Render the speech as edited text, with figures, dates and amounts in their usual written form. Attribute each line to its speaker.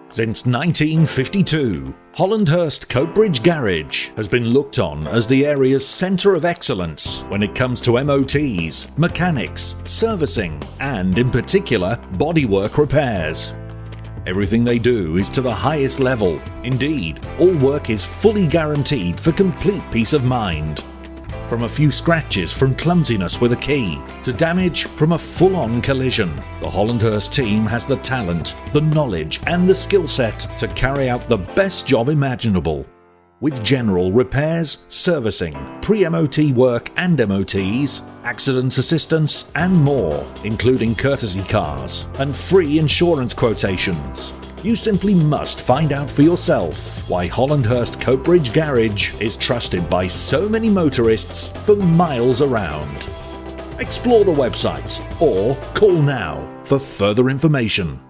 Speaker 1: Since 1952, Hollandhurst Coatbridge Garage has been looked on as the area's centre of excellence when it comes to MOTs, mechanics, servicing, and in particular, bodywork repairs. Everything they do is to the highest level. Indeed, all work is fully guaranteed for complete peace of mind. From a few scratches from clumsiness with a key, to damage from a full-on collision, the Hollandhurst team has the talent, the knowledge and the skill set to carry out the best job imaginable. With general repairs, servicing, pre-MOT work and MOTs, accident assistance and more, including courtesy cars and free insurance quotations. You simply must find out for yourself why Hollandhurst Coatbridge Garage is trusted by so many motorists for miles around. Explore the website or call now for further information.